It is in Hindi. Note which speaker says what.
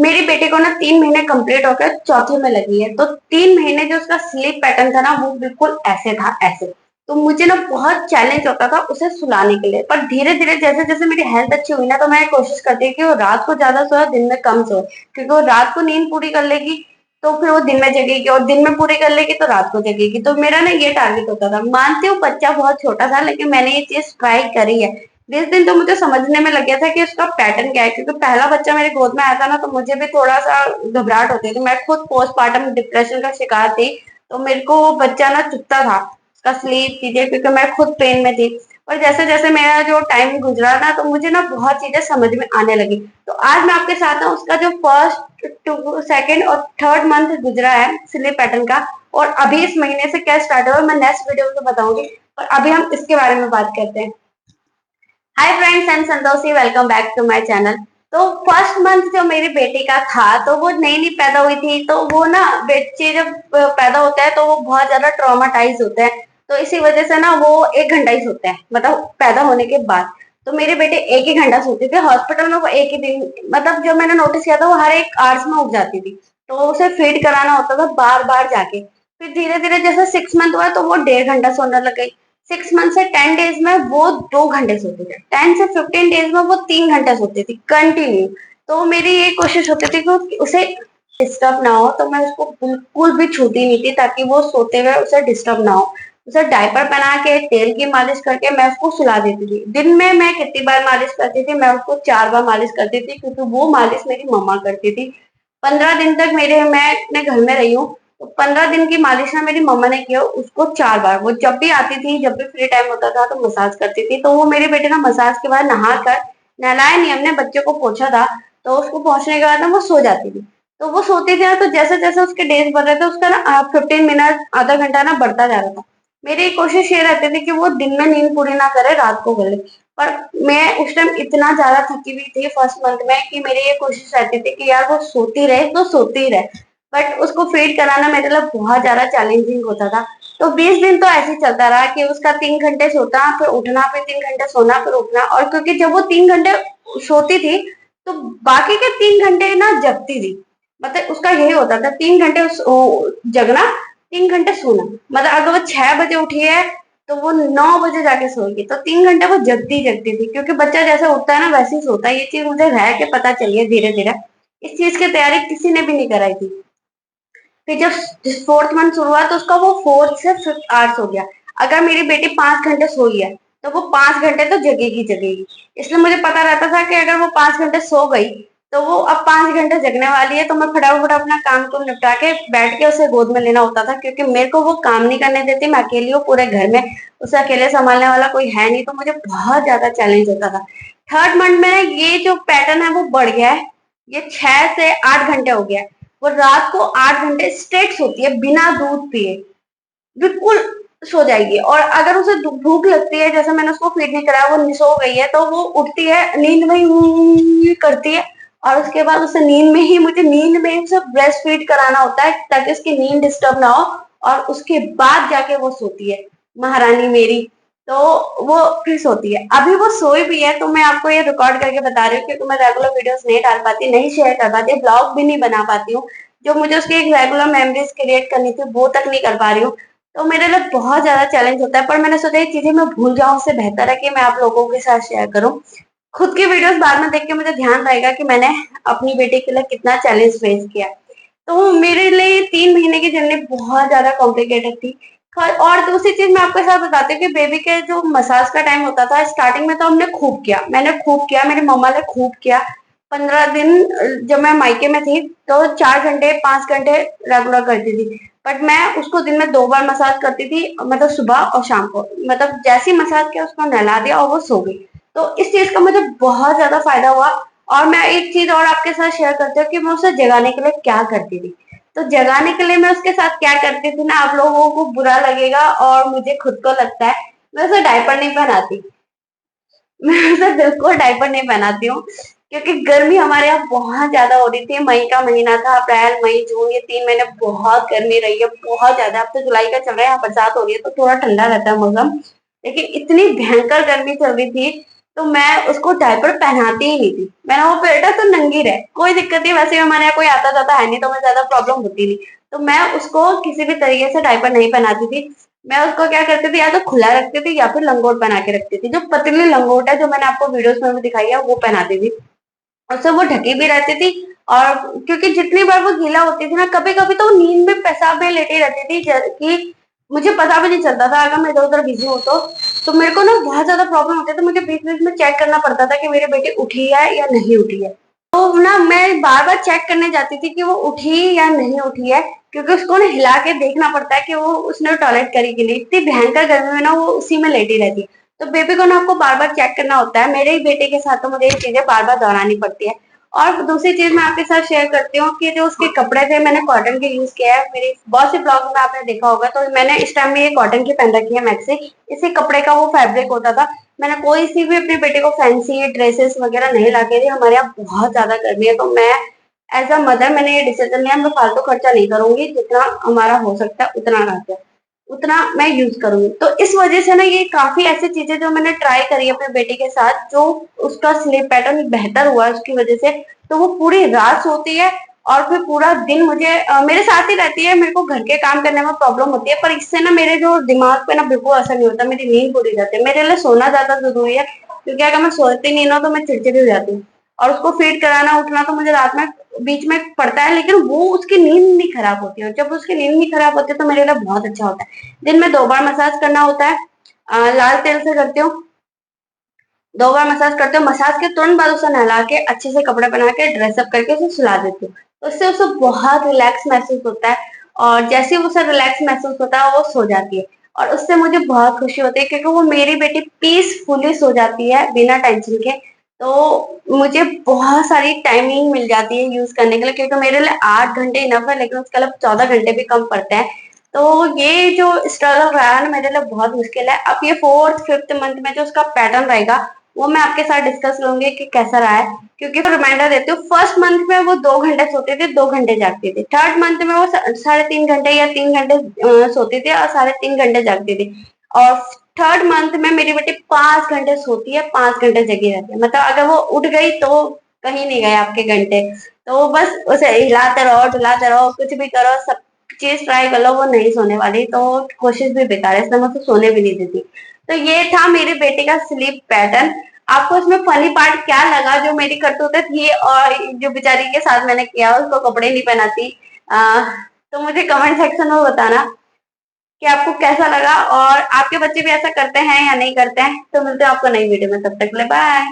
Speaker 1: मेरी बेटे को ना 3 महीने कंप्लीट होकर चौथे में लगी है, तो 3 महीने जो उसका स्लीप पैटर्न था ना वो बिल्कुल ऐसे था, ऐसे। तो मुझे ना बहुत चैलेंज होता था उसे सुलाने के लिए, पर धीरे धीरे जैसे जैसे मेरी हेल्थ अच्छी हुई ना, तो मैं कोशिश करती हूँ कि वो रात को ज्यादा सोए, दिन में कम सोए। क्योंकि वो रात को नींद पूरी कर लेगी तो फिर वो दिन में जगेगी, और दिन में पूरी कर लेगी तो रात को जगेगी। तो मेरा ना ये टारगेट होता था। मानती हूँ बच्चा बहुत छोटा था, लेकिन मैंने ये चीज ट्राई करी है। 20 दिन तो मुझे समझने में लग गया था कि उसका पैटर्न क्या है, क्योंकि पहला बच्चा मेरे गोद में आया था ना, तो मुझे भी थोड़ा सा घबराहट होती थी। मैं खुद पोस्टमार्टम डिप्रेशन का शिकार थी, तो मेरे को वो बच्चा ना चुभता था, उसका स्लीप चीजें, क्योंकि मैं खुद पेन में थी। और जैसे जैसे मेरा जो टाइम गुजरा ना, तो मुझे ना बहुत चीजें समझ में आने लगी। तो आज मैं आपके साथ ना उसका जो फर्स्ट टू सेकेंड और थर्ड मंथ गुजरा है स्लीप पैटर्न का, और अभी इस महीने से क्या स्टार्ट हुआ, मैं नेक्स्ट वीडियो में बताऊंगी। और अभी हम इसके बारे में बात करते हैं। Hi friends, I am Santoshi, welcome back to my channel. तो फर्स्ट मंथ जो मेरी बेटी का था, तो वो नई नई पैदा हुई थी। तो वो ना बच्चे जब पैदा होता है तो वो बहुत ज्यादा ट्रॉमाटाइज होते हैं। तो इसी वजह से ना वो 1 घंटा ही सोते हैं, मतलब पैदा होने के बाद। तो मेरे बेटे 1 ही घंटा सोते थे। हॉस्पिटल में वो एक ही दिन, मतलब जो मैंने नोटिस किया था, वो हर एक आवर्स में उठ जाती थी। तो उसे फीड कराना होता था बार बार जाके। फिर धीरे धीरे जैसे 6 मंथ हुआ तो वो 1.5 घंटा सोने लग गई। 6 मंथ से 10 डेज में वो 2 घंटे सोती थी। 10 से 15 डेज में वो 3 घंटे सोती थी कंटिन्यू। तो मेरी ये कोशिश होती थी कि उसे डिस्टर्ब ना हो, तो मैं उसको बिल्कुल भी छूती नहीं थी, ताकि वो सोते हुए उसे डिस्टर्ब ना हो। उसे डायपर पहना के तेल की मालिश करके मैं उसको सुला देती थी। दिन में मैं कितनी बार मालिश करती थी, मैं उसको 4 बार मालिश करती थी, क्योंकि वो मालिश मेरी मम्मा करती थी। 15 दिन तक मैं अपने घर में रही हूँ। तो 15 दिन की मालिश ना मेरी मम्मा ने किया, उसको 4 बार। वो जब भी आती थी, जब भी फ्री टाइम होता था, तो मसाज करती थी। तो वो मेरे बेटे ना मसाज के बाद नहा कर, नहलाया नहीं हमने, बच्चे को पोछा था, तो उसको पहुंचने के बाद ना वो सो जाती थी। तो वो सोती थी ना, तो जैसे जैसे उसके डेज बढ़ रहे थे, उसका ना 15 मिनट आधा घंटा ना बढ़ता जा रहा था। मेरी कोशिश ये रहती थी कि वो दिन में नींद पूरी ना करे, रात को कर ले। पर मैं उस टाइम इतना ज्यादा थकी हुई थी फर्स्ट मंथ में, कि मेरी ये कोशिश रहती थी कि यार वो सोती रहे तो सोती ही रहे। बट उसको फीड कराना मेरे लिए बहुत ज्यादा चैलेंजिंग होता था। तो 20 दिन तो ऐसे ही चलता रहा कि उसका 3 घंटे सोता, फिर उठना, फिर 3 घंटे सोना, फिर उठना। और क्योंकि जब वो 3 घंटे सोती थी, तो बाकी के 3 घंटे ना जगती थी। मतलब उसका यही होता था, 3 घंटे जगना, 3 घंटे सोना। मतलब अगर वो 6 बजे उठी है, तो वो 9 बजे जाके सोएगी। तो 3 घंटे वो जगती जगती थी, क्योंकि बच्चा जैसे उठता है ना वैसे ही सोता है। ये चीज मुझे रह के पता चली है धीरे धीरे। इस चीज की तैयारी किसी ने भी नहीं कराई थी। फिर जब फोर्थ मंथ शुरू हुआ, तो उसका वो 4 से 5 आवर्स हो गया। अगर मेरी बेटी 5 घंटे सोई है, तो वो 5 घंटे तो जगेगी जगेगी। इसलिए मुझे पता रहता था कि अगर वो 5 घंटे सो गई, तो वो अब 5 घंटे जगने वाली है। तो मैं फटाफट अपना काम को निपटा के बैठ के उसे गोद में लेना होता था, क्योंकि मेरे को वो काम नहीं करने देती। मैं अकेली हूँ पूरे घर में, उसे अकेले संभालने वाला कोई है नहीं। तो मुझे बहुत ज्यादा चैलेंज होता था। थर्ड मंथ में ये जो पैटर्न है वो बढ़ गया है। ये 6 से 8 घंटे हो गया है। वो रात को 8 घंटे स्ट्रेट सोती है बिना दूध पिए, बिल्कुल सो जाएगी। और अगर उसे भूख लगती है, जैसे मैंने उसको फीड नहीं कराया, वो सो गई है, तो वो उठती है, नींद में ही करती है। और उसके बाद उसे नींद में ही उसे ब्रेस्ट फीड कराना होता है, ताकि उसकी नींद डिस्टर्ब ना हो। और उसके बाद जाके वो सोती है, महारानी मेरी। तो वो फिर सोती है। अभी वो सोई भी है, तो मैं आपको ये रिकॉर्ड करके बता रही हूँ, क्योंकि मैं रेगुलर वीडियोस नहीं डाल पाती, नहीं शेयर कर पाती, ब्लॉग भी नहीं बना पाती हूँ। जो मुझे उसकी एक रेगुलर मेमोरीज क्रिएट करनी थी, वो तक नहीं कर पा रही हूँ। तो मेरे लिए बहुत ज्यादा चैलेंज होता है। पर मैंने सोचा ये चीजें मैं भूल जाऊं, उससे बेहतर है कि मैं आप लोगों के साथ शेयर करूं। खुद की वीडियोस बाद में देख के मुझे ध्यान रहेगा कि मैंने अपनी बेटी के लिए कितना चैलेंज फेस किया। तो मेरे लिए 3 महीने की जर्नी बहुत ज्यादा कॉम्प्लिकेटेड थी। और दूसरी चीज मैं आपके साथ बताती हूँ कि बेबी के जो मसाज का टाइम होता था, स्टार्टिंग में तो हमने खूब किया, मैंने खूब किया, मेरी मम्मा ने खूब किया। 15 दिन जब मैं मायके में थी, तो 4 घंटे 5 घंटे रेगुलर करती थी। बट मैं उसको दिन में 2 बार मसाज करती थी, मतलब सुबह और शाम को। मतलब जैसी मसाज किया उसको नहला दिया और वो सो गई। तो इस चीज का मुझे बहुत ज्यादा फायदा हुआ। और मैं एक चीज और आपके साथ शेयर करती हूँ कि मैं उसे जगाने के लिए क्या करती थी। तो जगाने के लिए मैं उसके साथ क्या करती थी ना, आप लोगों को बुरा लगेगा और मुझे खुद को लगता है, मैं उसे डायपर नहीं पहनाती। मैं उसे बिल्कुल डायपर नहीं पहनाती हूँ, क्योंकि गर्मी हमारे यहाँ बहुत ज्यादा हो रही थी। मई का महीना था, अप्रैल मई जून, ये 3 महीने बहुत गर्मी रही है, बहुत ज्यादा। अब तो जुलाई का चल रहा है, यहाँ बरसात हो रही है, तो थोड़ा ठंडा रहता है मौसम। लेकिन इतनी भयंकर गर्मी चल रही थी तो मैं उसको डायपर पहनाती ही नहीं थी। मैंने वो बेटा तो नंगी रहे, कोई दिक्कत नहीं, वैसे भी हमारे यहाँ कोई आता जाता है नहीं तो मैं ज्यादा प्रॉब्लम होती नहीं। तो मैं उसको किसी भी तरीके से डायपर नहीं पहनाती थी। मैं उसको क्या करती थी, या तो खुला रखती थी या फिर लंगोट पहना के रखती थी। जो पतली लंगोट है जो मैंने आपको वीडियोस में भी दिखाई है वो पहनाती थी। उससे वो ढकी भी रहती थी। और क्योंकि जितनी बार वो गीला होती थी ना, कभी कभी तो नींद में पेशाब में लेटी रहती थी, कि मुझे पता भी नहीं चलता था अगर मैं इधर उधर बिजी हूँ तो मेरे को ना बहुत ज्यादा प्रॉब्लम होती थी। मुझे बीच बीच में चेक करना पड़ता था कि मेरी बेटी उठी है या नहीं उठी है। तो ना मैं बार बार चेक करने जाती थी कि वो उठी या नहीं उठी है, क्योंकि उसको ना हिला के देखना पड़ता है कि वो उसने टॉयलेट करी कि नहीं। इतनी भयंकर गर्मी में ना वो उसी में लेटी रहती है। तो बेबी को ना आपको बार बार चेक करना होता है। मेरे ही बेटे के साथ तो मुझे ये चीजें बार बार दोहरानी पड़ती है। और दूसरी चीज मैं आपके साथ शेयर करती हूँ कि जो उसके कपड़े थे मैंने कॉटन के यूज किया है। मेरी बहुत सी ब्लॉग में आपने देखा होगा, तो मैंने इस टाइम में ये कॉटन की पहन रखी है मैक्सी। इसी कपड़े का वो फैब्रिक होता था। मैंने कोई सी भी अपने बेटे को फैंसी ड्रेसेस वगैरह नहीं ला के दी। हमारे यहाँ बहुत ज्यादा गर्मी है, तो मैं एज अ मदर मैंने ये डिसीजन लिया, मैं फालतू खर्चा नहीं करूंगी, जितना हमारा हो सकता है उतना रहता है उतना मैं यूज करूंगी। तो इस वजह से ना ये काफी ऐसी चीजें जो मैंने ट्राई करी अपने बेटे के साथ, जो उसका स्लीप पैटर्न बेहतर हुआ उसकी वजह से। तो वो पूरी रात सोती है और फिर पूरा दिन मुझे मेरे साथ ही रहती है। मेरे को घर के काम करने में प्रॉब्लम होती है, पर इससे ना मेरे जो दिमाग पे ना बिल्कुल असर नहीं होता। मेरी नींद पूरी जाती है। मेरे लिए सोना ज्यादा जरूरी है, क्योंकि अगर मैं सोती नहीं ना तो मैं चिड़चिड़ी हो जाती हूँ। और उसको फीड कराना उठना तो मुझे रात में बीच में पड़ता है, लेकिन वो उसकी नींद नहीं खराब होती है। जब उसकी नींद नहीं खराब होती है तो मेरे लिए बहुत अच्छा होता है। दिन में 2 बार मसाज करना होता है। लाल तेल से करती हूँ। 2 बार मसाज करते हो, मसाज के तुरंत बाद उसे नहला के अच्छे से कपड़े पहना के ड्रेसअप करके उसे सुला देती हूँ। तो उससे उसे बहुत रिलैक्स महसूस होता है। और जैसे ही उसे रिलैक्स महसूस होता है वो सो जाती है। और उससे मुझे बहुत खुशी होती है, क्योंकि वो मेरी बेटी पीसफुली सो जाती है बिना टेंशन के। तो मुझे बहुत सारी टाइमिंग मिल जाती है यूज करने के लिए, क्योंकि मेरे लिए 8 घंटे इनफ है, लेकिन उसके लिए 14 घंटे भी कम पड़ते हैं। तो ये जो स्ट्रगल रहा है ना मेरे लिए बहुत मुश्किल है। अब ये 4th 5th मंथ में जो उसका पैटर्न रहेगा वो मैं आपके साथ डिस्कस करूंगी कि कैसा रहा है। क्योंकि रिमाइंडर देती हूँ, फर्स्ट मंथ में वो 2 घंटे सोते थे, 2 घंटे जागते थे। थर्ड मंथ में वो 3.5 घंटे या 3 घंटे सोते थे और 3.5 घंटे जागते थे। और थर्ड मंथ में मेरी बेटी 5 घंटे सोती है, 5 घंटे जगी रहती है। मतलब अगर वो उठ गई तो कहीं नहीं गए आपके घंटे। तो बस उसे हिलाते रहो डुलाते रहो, कुछ भी करो, सब चीज ट्राई कर लो, वो नहीं सोने वाली। तो कोशिश भी बेकार है, इसलिए मैं उसे सोने भी नहीं देती। तो ये था मेरे बेटे का स्लीप पैटर्न। आपको इसमें फनी पार्ट क्या लगा, जो मेरी करतूतें थी और जो बेचारी के साथ मैंने किया, उसको कपड़े नहीं पहनाती। तो मुझे कमेंट सेक्शन में बताना कि आपको कैसा लगा, और आपके बच्चे भी ऐसा करते हैं या नहीं करते हैं। तो मिलते हैं आपको नई वीडियो में, तब तक ले बाय।